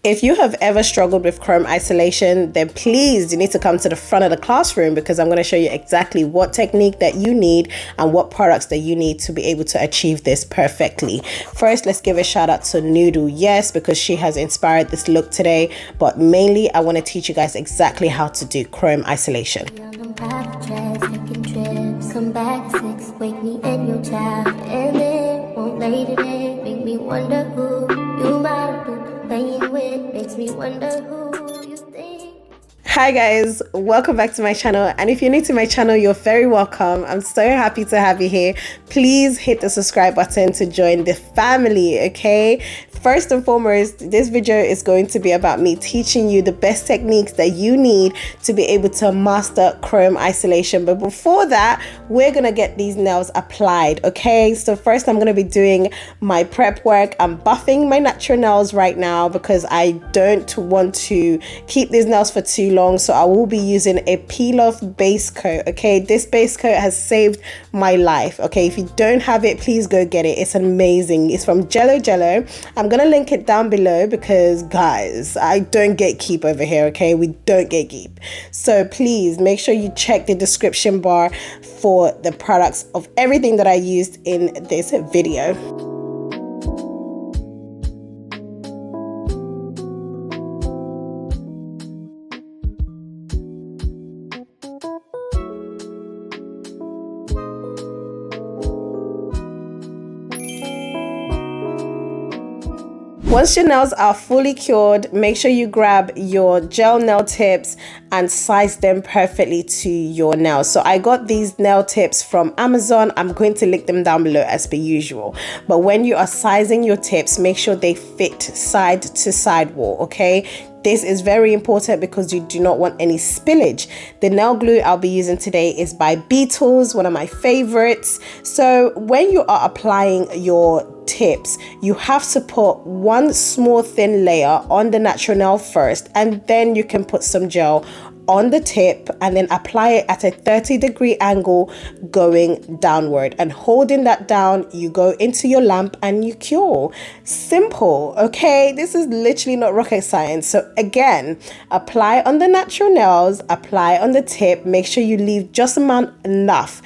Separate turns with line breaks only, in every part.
If you have ever struggled with chrome isolation, then please, you need to come to the front of the classroom because I'm going to show you exactly what technique that you need and what products that you need to be able to achieve this perfectly. First, let's give a shout out to yaaas because she has inspired this look today, but mainly I want to teach you guys exactly how to do chrome isolation. Come back at 6, wake me in your child, and then won't lay today, make me wonder who you might have been playing with, makes me wonder who you think. Hi guys, welcome back to my channel, and if you're new to my channel, you're very welcome. I'm so happy to have you here. Please hit the subscribe button to join the family, okay? First and foremost, this video is going to be about me teaching you the best techniques that you need to be able to master chrome isolation. But before that, we're gonna get these nails applied, okay? So first I'm gonna be doing my prep work. I'm buffing my natural nails right now because I don't want to keep these nails for too long. So I will be using a peel-off base coat, okay? This base coat has saved my life, okay? If you don't have it, please go get it. It's amazing. It's from Jello. I'm gonna link it down below because guys, I don't get keep over here, okay? We don't get keep. So please make sure you check the description bar for the products of everything that I used in this video. Once your nails are fully cured, make sure you grab your gel nail tips and size them perfectly to your nails. So I got these nail tips from Amazon. I'm going to link them down below as per usual. But when you are sizing your tips, make sure they fit side to side wall, okay? This is very important because you do not want any spillage. The nail glue I'll be using today is by Beetles, one of my favorites. So when you are applying your tips, you have to put one small thin layer on the natural nail first, and then you can put some gel on the tip and then apply it at a 30-degree angle going downward, and holding that down, you go into your lamp and you cure. Simple, okay? This is literally not rocket science. So again, apply on the natural nails, apply on the tip, make sure you leave just about enough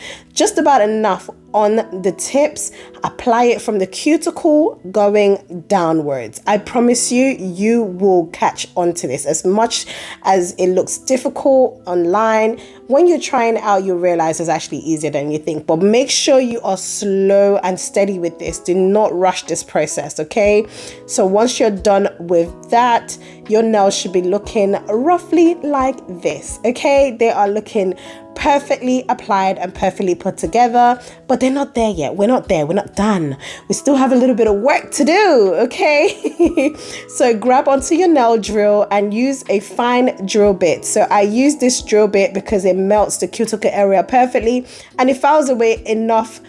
on the tips. Apply it from the cuticle going downwards. I promise you, you will catch on to this. As much as it looks difficult online, when you're trying it out, you'll realize it's actually easier than you think. But make sure you are slow and steady with this. Do not rush this process, okay? So once you're done with that, your nails should be looking roughly like this, okay? They are looking perfectly applied and perfectly put together, but they're not there yet. We're not there. We're not done. We still have a little bit of work to do, okay? So grab onto your nail drill and use a fine drill bit. So I use this drill bit because it melts the cuticle area perfectly and it files away enough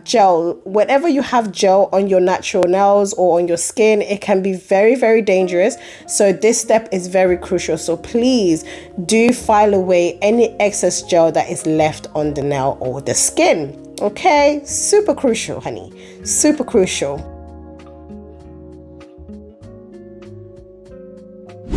gel. Whenever you have gel on your natural nails or on your skin, it can be very, very dangerous. So this step is very crucial. So please do file away any excess gel that is left on the nail or the skin. Okay, super crucial, honey, super crucial.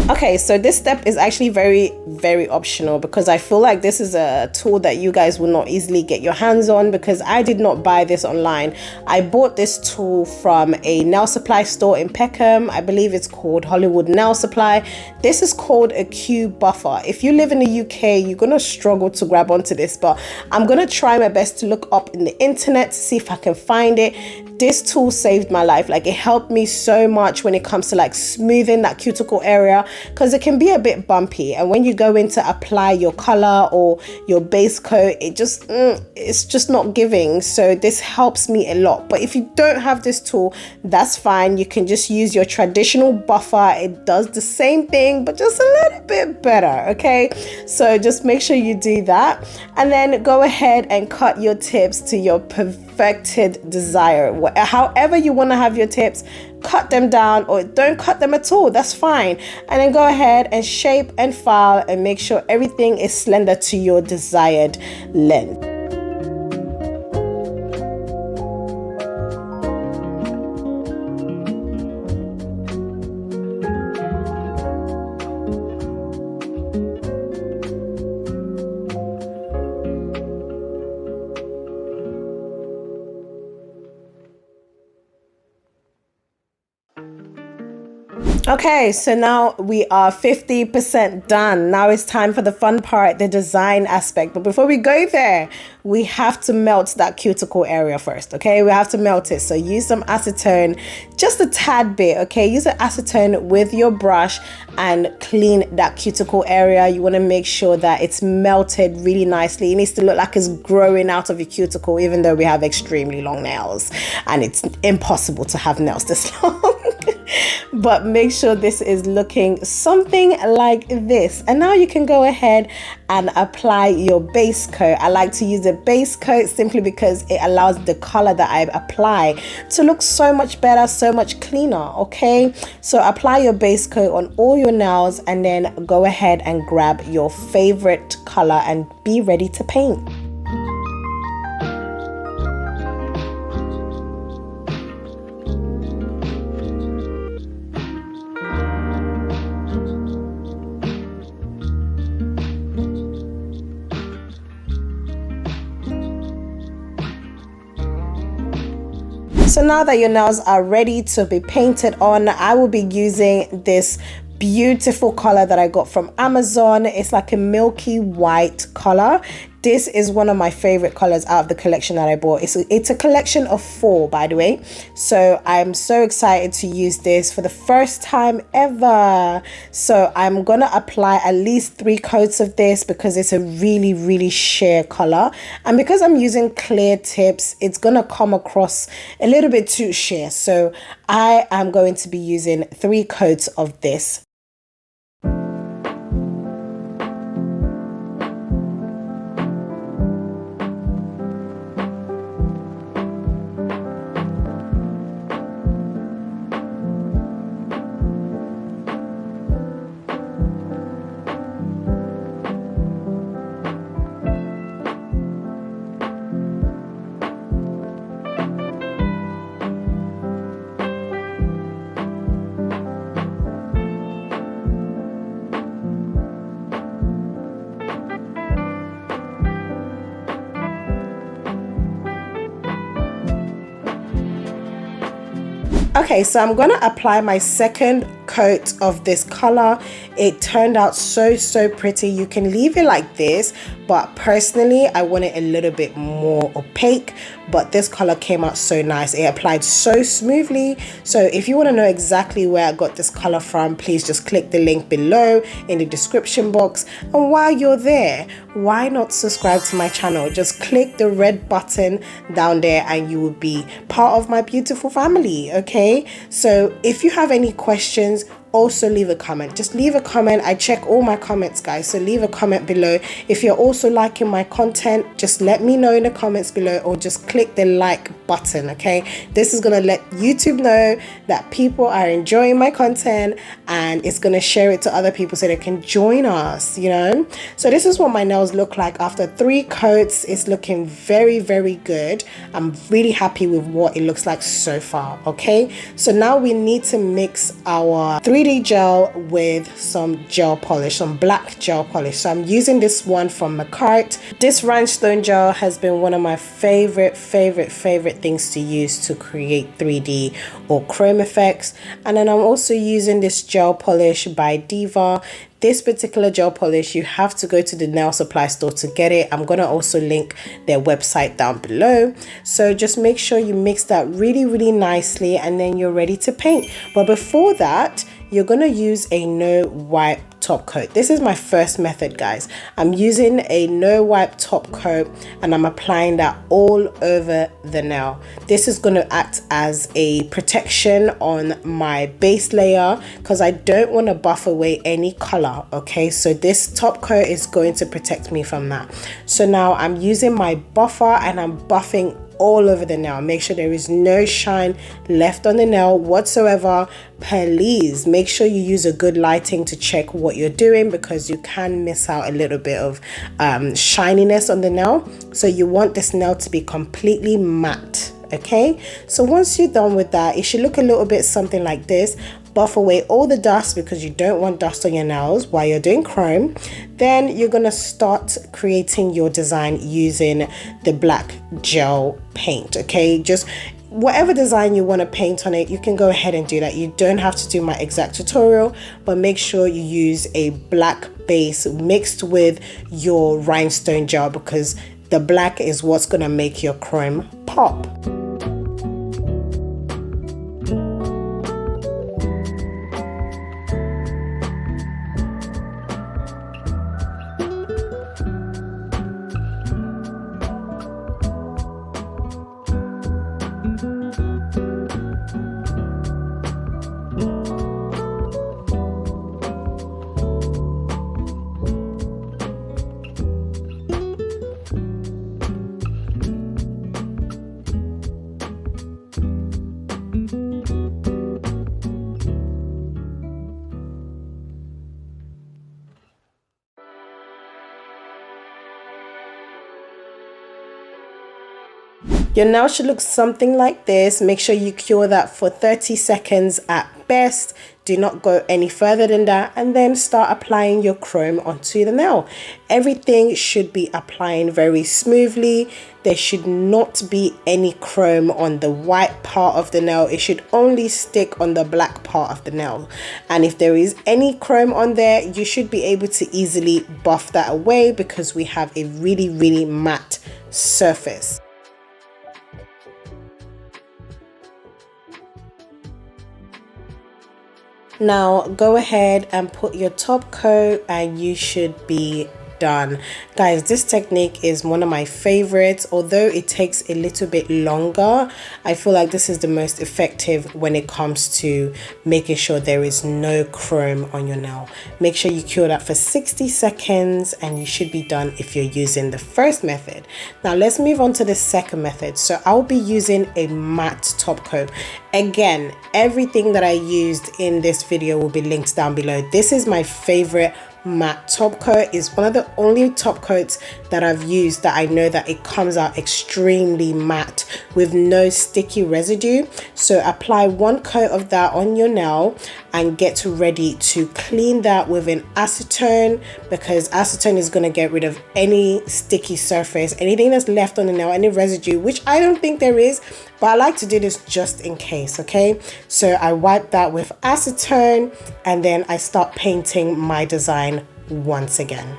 Okay, so this step is actually very, very optional because I feel like this is a tool that you guys will not easily get your hands on because I did not buy this online. I bought this tool from a nail supply store in Peckham. I believe it's called Hollywood Nail Supply. This is called a Q buffer. If you live in the UK, you're gonna struggle to grab onto this, but I'm gonna try my best to look up in the internet to see if I can find it. This tool saved my life. Like, it helped me so much when it comes to like smoothing that cuticle area because it can be a bit bumpy, and when you go in to apply your color or your base coat, it's just not giving. So this helps me a lot. But if you don't have this tool, that's fine. You can just use your traditional buffer. It does the same thing but just a little bit better, okay? So just make sure you do that, and then go ahead and cut your tips to your perfected desire. However you want to have your tips, cut them down, or don't cut them at all, that's fine. And then go ahead and shape and file and make sure everything is slender to your desired length. Okay, so now we are 50% done. Now it's time for the fun part, the design aspect. But before we go there, we have to melt that cuticle area first, okay? We have to melt it. So use some acetone, just a tad bit, okay? Use the acetone with your brush and clean that cuticle area. You want to make sure that it's melted really nicely. It needs to look like it's growing out of your cuticle, even though we have extremely long nails and it's impossible to have nails this long. But make sure this is looking something like this. And now you can go ahead and apply your base coat. I like to use a base coat simply because it allows the color that I apply to look so much better, so much cleaner, okay? So apply your base coat on all your nails and then go ahead and grab your favorite color and be ready to paint. So now that your nails are ready to be painted on, I will be using this beautiful color that I got from Amazon. It's like a milky white color. This is one of my favorite colors out of the collection that I bought. It's a collection of 4, by the way. So I'm so excited to use this for the first time ever. So I'm gonna apply at least 3 coats of this because it's a really, really sheer color. And because I'm using clear tips, it's gonna come across a little bit too sheer. So I am going to be using 3 coats of this. Okay, so I'm gonna apply my second coat of this color. It turned out so pretty. You can leave it like this, but personally I want it a little bit more opaque, but this color came out so nice. It applied so smoothly. So if you want to know exactly where I got this color from, please just click the link below in the description box. And while you're there, why not subscribe to my channel? Just click the red button down there and you will be part of my beautiful family, okay? So if you have any questions, also leave a comment. Just leave a comment. I check all my comments, guys, so leave a comment below. If you're also liking my content, just let me know in the comments below, or just click the like button, okay? This is gonna let YouTube know that people are enjoying my content, and it's gonna share it to other people so they can join us, you know? So this is what my nails look like after 3 coats. It's looking very good. I'm really happy with what it looks like so far, okay? So now we need to mix our 3D gel with some gel polish, some black gel polish. So I'm using this one from McCart. This rhinestone gel has been one of my favorite things to use to create 3D or chrome effects. And then I'm also using this gel polish by Diva. This particular gel polish, you have to go to the nail supply store to get it. I'm gonna also link their website down below. So just make sure you mix that really nicely, and then you're ready to paint. But before that, you're gonna use a no wipe top coat. This is my first method, guys. I'm using a no wipe top coat and I'm applying that all over the nail. This is going to act as a protection on my base layer because I don't want to buff away any color, okay? So this top coat is going to protect me from that. So now I'm using my buffer and I'm buffing all over the nail. Make sure there is no shine left on the nail whatsoever. Please make sure you use a good lighting to check what you're doing, because you can miss out a little bit of shininess on the nail. So you want this nail to be completely matte, okay? So once you're done with that, it should look a little bit something like this. Buff away all the dust because you don't want dust on your nails while you're doing chrome. Then you're gonna start creating your design using the black gel paint, okay? Just whatever design you want to paint on it, you can go ahead and do that. You don't have to do my exact tutorial, but make sure you use a black base mixed with your rhinestone gel, because the black is what's going to make your chrome pop. Your nail should look something like this. Make sure you cure that for 30 seconds at best. Do not go any further than that, and then start applying your chrome onto the nail. Everything should be applying very smoothly. There should not be any chrome on the white part of the nail. It should only stick on the black part of the nail. And if there is any chrome on there, you should be able to easily buff that away, because we have a really matte surface. Now go ahead and put your top coat and you should be done. Guys, this technique is one of my favorites. Although it takes a little bit longer, I feel like this is the most effective when it comes to making sure there is no chrome on your nail. Make sure you cure that for 60 seconds and you should be done if you're using the first method. Now let's move on to the second method. So I'll be using a matte top coat. Again, everything that I used in this video will be linked down below. This is my favorite matte top coat. Is one of the only top coats that I've used that I know that it comes out extremely matte with no sticky residue. So apply one coat of that on your nail and get ready to clean that with an acetone, because acetone is going to get rid of any sticky surface, anything that's left on the nail, any residue, which I don't think there is, but I like to do this just in case. Okay, so I wipe that with acetone and then I start painting my design once again.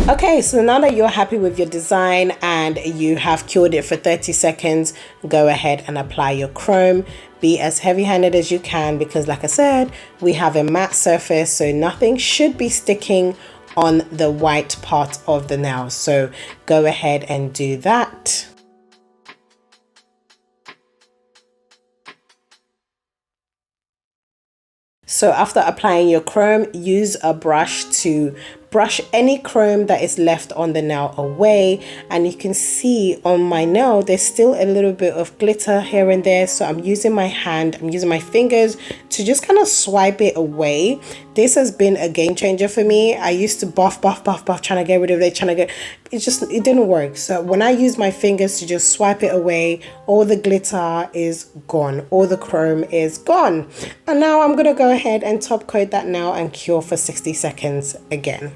Okay, so now that you're happy with your design and you have cured it for 30 seconds, go ahead and apply your chrome. Be as heavy-handed as you can, because like I said, we have a matte surface, so nothing should be sticking on the white part of the nail. So go ahead and do that. So after applying your chrome, use a brush to brush any chrome that is left on the nail away. And you can see on my nail there's still a little bit of glitter here and there, so I'm using my hand, I'm using my fingers to just kind of swipe it away. This has been a game changer for me. I used to buff trying to get rid of it, it didn't work. So when I use my fingers to just swipe it away, all the glitter is gone, all the chrome is gone. And now I'm gonna go ahead and top coat that nail and cure for 60 seconds again.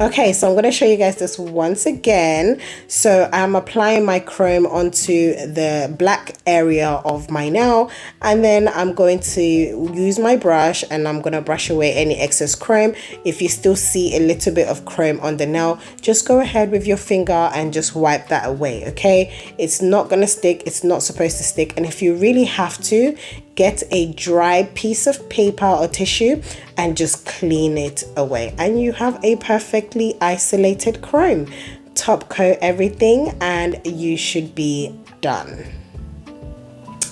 Okay, so I'm going to show you guys this once again. So I'm applying my chrome onto the black area of my nail, and then I'm going to use my brush and I'm going to brush away any excess chrome. If you still see a little bit of chrome on the nail, just go ahead with your finger and just wipe that away, okay? It's not going to stick, it's not supposed to stick, and if you really have to, get a dry piece of paper or tissue and just clean it away, and you have a perfectly isolated chrome. Top coat everything and you should be done.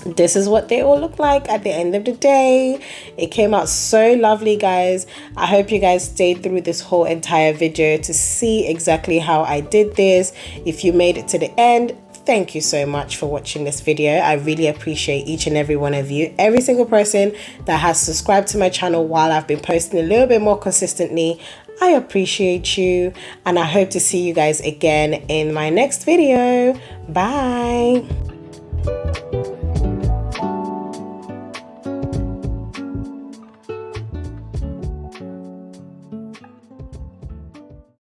this is what they all look like at the end of the day. It came out so lovely, guys. I hope you guys stayed through this whole entire video to see exactly how I did this. If you made it to the end, thank you so much for watching this video. I really appreciate each and every one of you. Every single person that has subscribed to my channel while I've been posting a little bit more consistently, I appreciate you, and I hope to see you guys again in my next video. Bye.